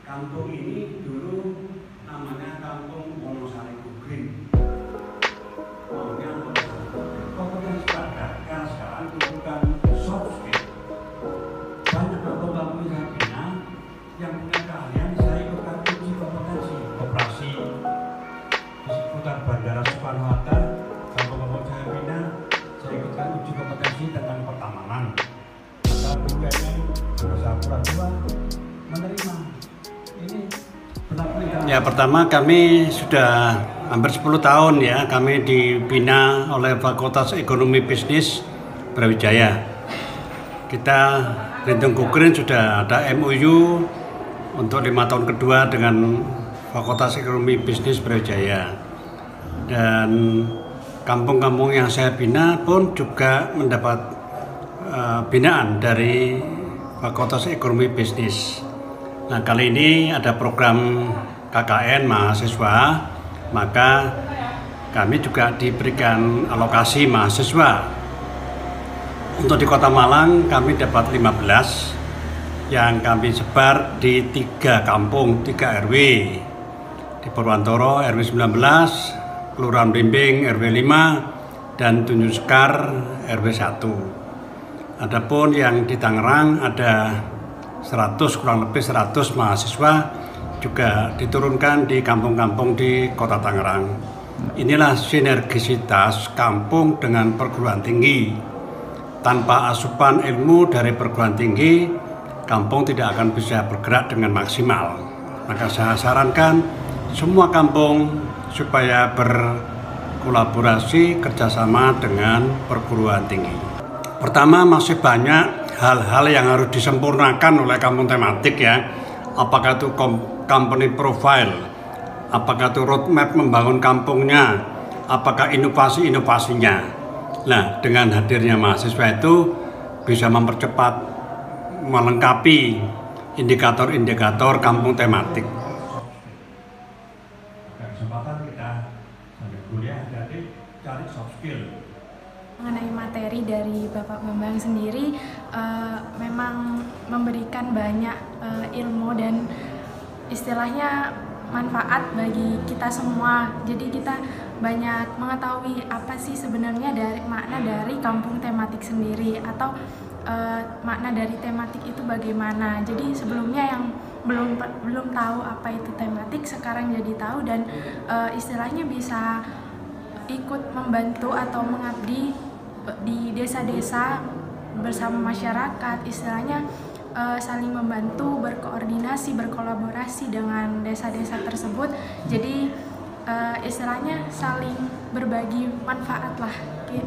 Kampung ini dulu namanya Kampung Wonosari Gugrin. Maunya kompetensi Pak sekarang bukan soft skill. Banyak kampung-kampung yang saya bina yang punya keahlian saya ikutkan uji kompetensi operasi di seputar Bandara Soekarno-Hatta. Kampung-kampung saya bina saya ikutkan uji kompetensi tentang pertamanan. Maka BUMN berusaha pura-pura menerima. Ya, pertama kami sudah hampir 10 tahun ya, kami dibina oleh Fakultas Ekonomi Bisnis Brawijaya. Kita Lintung Gugrin sudah ada MOU untuk 5 tahun kedua dengan Fakultas Ekonomi Bisnis Brawijaya. Dan kampung-kampung yang saya bina pun juga mendapat binaan dari Fakultas Ekonomi Bisnis. Nah, kali ini ada program KKN mahasiswa, maka kami juga diberikan alokasi mahasiswa. Untuk di Kota Malang kami dapat 15 yang kami sebar di 3 kampung, 3 RW. Di Purwantoro RW 19, Kelurahan Blimbing RW 5, dan Tunjung Sekar RW 1. Adapun yang di Tangerang ada 100, kurang lebih 100 mahasiswa juga diturunkan di kampung-kampung di Kota Tangerang. Inilah sinergisitas kampung dengan perguruan tinggi. Tanpa asupan ilmu dari perguruan tinggi, kampung tidak akan bisa bergerak dengan maksimal. Maka saya sarankan semua kampung supaya berkolaborasi kerjasama dengan perguruan tinggi. Pertama, masih banyak hal-hal yang harus disempurnakan oleh kampung tematik ya. Apakah itu company profile, apakah itu roadmap membangun kampungnya, apakah inovasi-inovasinya. Nah, dengan hadirnya mahasiswa itu bisa mempercepat, melengkapi indikator-indikator kampung tematik. Kesempatan kita sambil kuliah jadi cari soft skill. Mengenai materi dari Bapak Bambang sendiri memang memberikan banyak ilmu dan istilahnya manfaat bagi kita semua. Jadi kita banyak mengetahui apa sih sebenarnya dari makna dari kampung tematik sendiri atau makna dari tematik itu bagaimana. Jadi sebelumnya yang belum tahu apa itu tematik sekarang jadi tahu dan istilahnya bisa ikut membantu atau mengabdi di desa-desa bersama masyarakat, istilahnya saling membantu, berkoordinasi, berkolaborasi dengan desa-desa tersebut. Jadi istilahnya saling berbagi manfaat lah.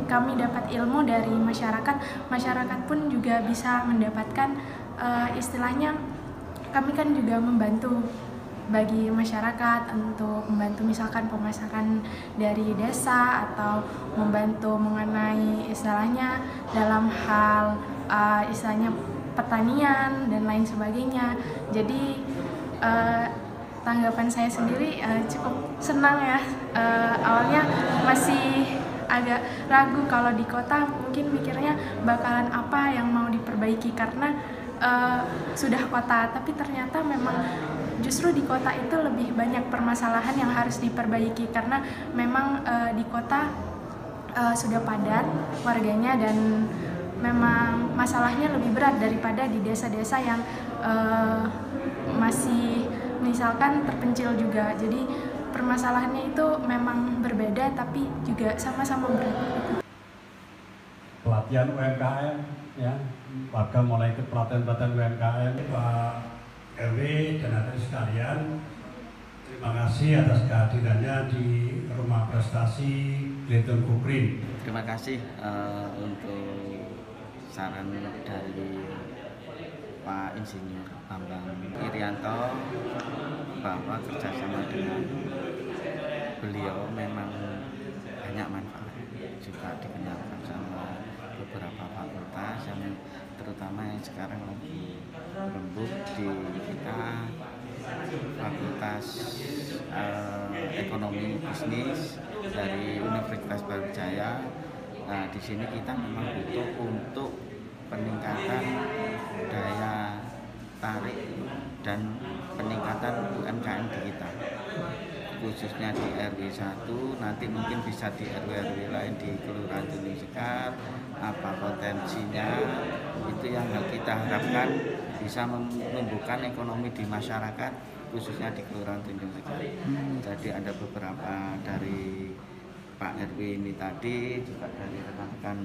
Kami dapat ilmu dari masyarakat, masyarakat pun juga bisa mendapatkan istilahnya kami kan juga membantu bagi masyarakat untuk membantu misalkan pemasaran dari desa atau membantu mengenai istilahnya dalam hal istilahnya pertanian dan lain sebagainya. Jadi tanggapan saya sendiri cukup senang ya. Awalnya masih agak ragu kalau di kota mungkin mikirnya bakalan apa yang mau diperbaiki karena sudah kota, tapi ternyata memang justru di kota itu lebih banyak permasalahan yang harus diperbaiki karena memang di kota sudah padat warganya dan memang masalahnya lebih berat daripada di desa-desa yang masih misalkan terpencil juga. Jadi permasalahannya itu memang berbeda tapi juga sama-sama berat. Pelatihan UMKM ya, warga mulai ikut pelatihan UMKM. Pak RW dan adik sekalian, terima kasih atas kehadirannya di Rumah Prestasi Lintung Gugrin. Terima kasih untuk saran dari Pak Insinyur Bambang Irianto bahwa kerjasama dengan beliau memang banyak manfaat, juga dikenalkan sama beberapa fakultas yang terutama yang sekarang lagi rembuk di kita, Fakultas Ekonomi Bisnis dari Universitas Brawijaya. Nah, di sini kita memang butuh untuk peningkatan daya tarik dan peningkatan UMKM di kita, khususnya di RW 1, nanti mungkin bisa di RW-RW lain di Kelurahan Tunjung Sekar. Apa potensinya, itu yang kita harapkan bisa menumbuhkan ekonomi di masyarakat, khususnya di Kelurahan Tunjung Sekar. Jadi ada beberapa dari Pak RW ini tadi, juga dari rekan-rekan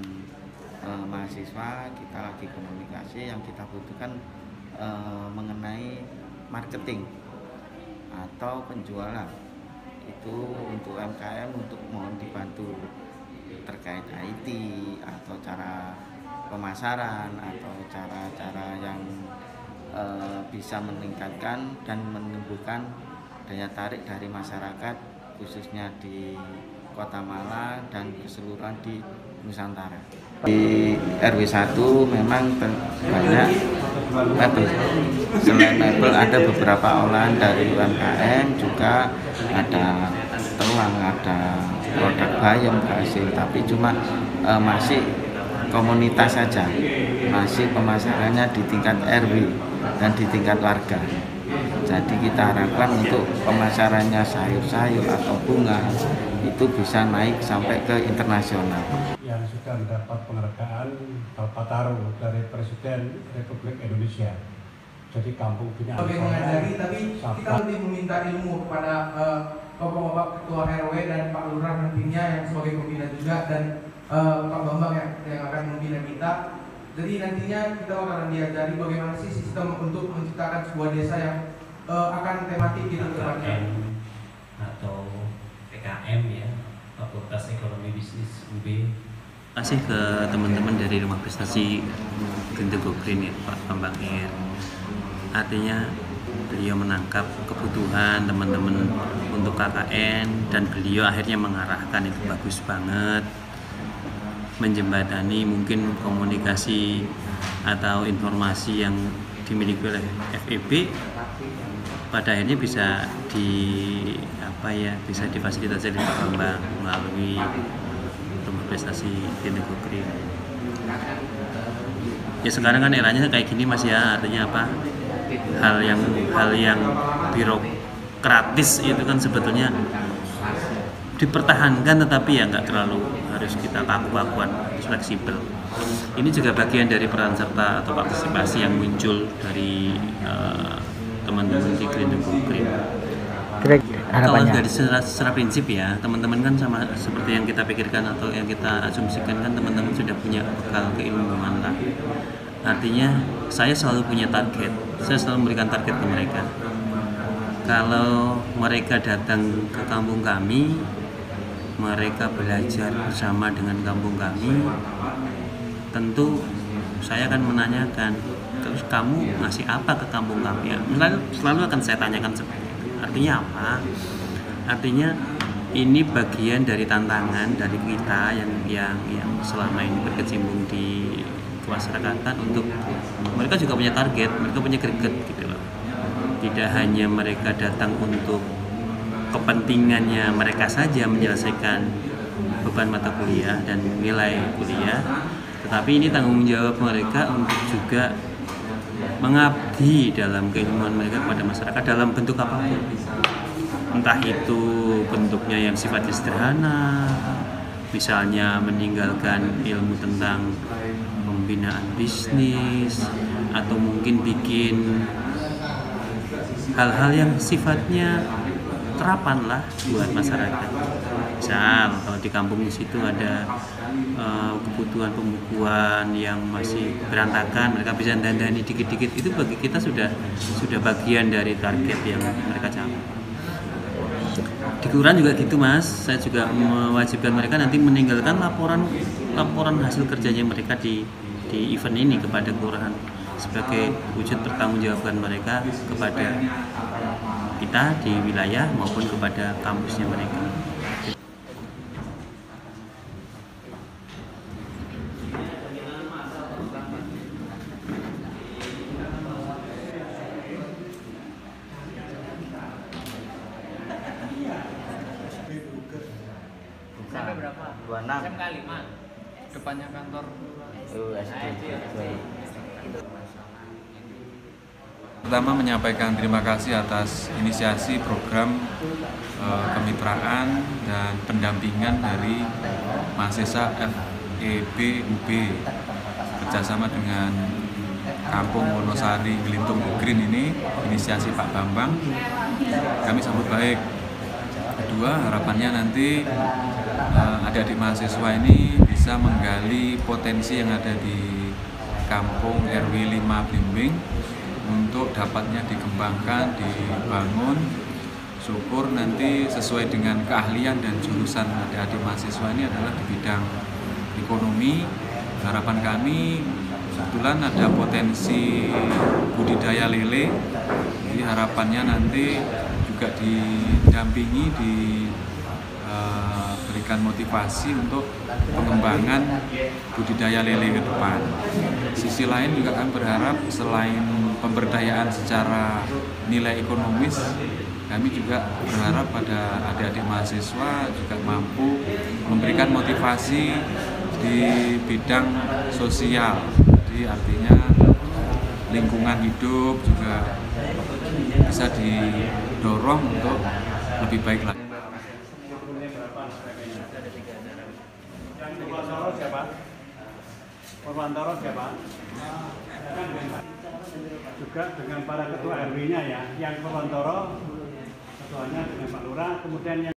mahasiswa, kita lagi komunikasi. Yang kita butuhkan mengenai marketing atau penjualan itu untuk UMKM, untuk mohon dibantu terkait IT atau cara pemasaran atau cara-cara yang bisa meningkatkan dan menumbuhkan daya tarik dari masyarakat, khususnya di Kota Malang dan keseluruhan di Nusantara. Di RW 1 memang banyak mebel. Selain mebel ada beberapa olahan dari UMKM, juga ada telang, ada produk bayam hasil, tapi cuma masih komunitas saja, masih pemasarannya di tingkat RW dan di tingkat warga. Jadi kita harapkan untuk pemasarannya sayur-sayur atau bunga itu bisa naik sampai ke internasional. Yang sudah mendapat penghargaan Kalpataru dari Presiden Republik Indonesia. Jadi kampung binaan sebagai mengajari, tapi kita lebih meminta ilmu kepada bapak-bapak ketua RW dan Pak Lurah nantinya yang sebagai pembina juga, dan Pak Bambang yang akan membina kita. Jadi nantinya kita akan diajari bagaimana sih sistem untuk menciptakan sebuah desa yang akan tematik gitu depannya. Atau PKM ya, Fakultas Ekonomi Bisnis UB. Terima kasih ke teman-teman dari Rumah Prestasi Green to Green ya, Pak Bambang Ir. Artinya beliau menangkap kebutuhan teman-teman untuk KKN dan beliau akhirnya mengarahkan, itu bagus banget. Menjembatani mungkin komunikasi atau informasi yang dimiliki oleh FEB pada akhirnya bisa bisa difasilitasi oleh Pak Bambang melalui Rumah Prestasi Green to Green. Ya sekarang kan eranya kayak gini Mas ya, artinya apa? Hal yang birokratis itu kan sebetulnya dipertahankan, tetapi ya nggak terlalu harus kita kaku-kakuan, harus fleksibel. Ini juga bagian dari peran serta atau partisipasi yang muncul dari teman-teman di Green to Green. Kalau dari secara prinsip ya, teman-teman kan sama seperti yang kita pikirkan atau yang kita asumsikan, kan teman-teman sudah punya bekal keilmuan lah. Artinya saya selalu punya target, saya selalu memberikan target ke mereka. Kalau mereka datang ke kampung kami, mereka belajar bersama dengan kampung kami, tentu saya akan menanyakan, terus kamu ngasih apa ke kampung kami ya? Selalu akan saya tanyakan seperti itu. Artinya apa? Artinya ini bagian dari tantangan dari kita yang selama ini berkecimpung di kemasyarakatan, untuk mereka juga punya target, mereka punya greget gitu loh. Tidak hanya mereka datang untuk kepentingannya mereka saja menyelesaikan beban mata kuliah dan nilai kuliah, tetapi ini tanggung jawab mereka untuk juga mengabdi dalam keilmuan mereka kepada masyarakat dalam bentuk apapun. Entah itu bentuknya yang sifatnya sederhana, misalnya meninggalkan ilmu tentang pembinaan bisnis, atau mungkin bikin hal-hal yang sifatnya terapan lah buat masyarakat. Misal kalau di kampung di situ ada kebutuhan pembukuan yang masih berantakan, mereka bisa dandani dikit-dikit, itu bagi kita sudah bagian dari target yang mereka capai. Di kelurahan juga gitu Mas, saya juga mewajibkan mereka nanti meninggalkan laporan hasil kerjanya mereka di event ini kepada kelurahan, sebagai wujud pertanggungjawaban mereka kepada kita di wilayah maupun kepada kampusnya mereka. Sampai berapa? 26. SMK 5. Depannya kantor SD. Pertama menyampaikan terima kasih atas inisiasi program kemitraan dan pendampingan dari mahasiswa FEB UB kerjasama dengan Kampung Wonosari Glintung Green ini, inisiasi Pak Bambang, kami sambut baik. Kedua, harapannya nanti adik-adik mahasiswa ini bisa menggali potensi yang ada di Kampung RW 5 Blimbing untuk dapatnya dikembangkan, dibangun. Syukur nanti sesuai dengan keahlian dan jurusan adik-adik mahasiswa ini adalah di bidang ekonomi. Harapan kami kebetulan ada potensi budidaya lele, jadi harapannya nanti juga didampingi, diberikan motivasi untuk pengembangan budidaya lele ke depan. Sisi lain juga kami berharap selain pemberdayaan secara nilai ekonomis, kami juga berharap pada adik-adik mahasiswa juga mampu memberikan motivasi di bidang sosial. Jadi artinya lingkungan hidup juga bisa didorong untuk lebih baik lagi. Yang Purwantoro siapa? Purwantoro siapa? Juga dengan para ketua RW-nya ya. Yang Purwantoro ketuanya dengan Pak Lurah, kemudian yang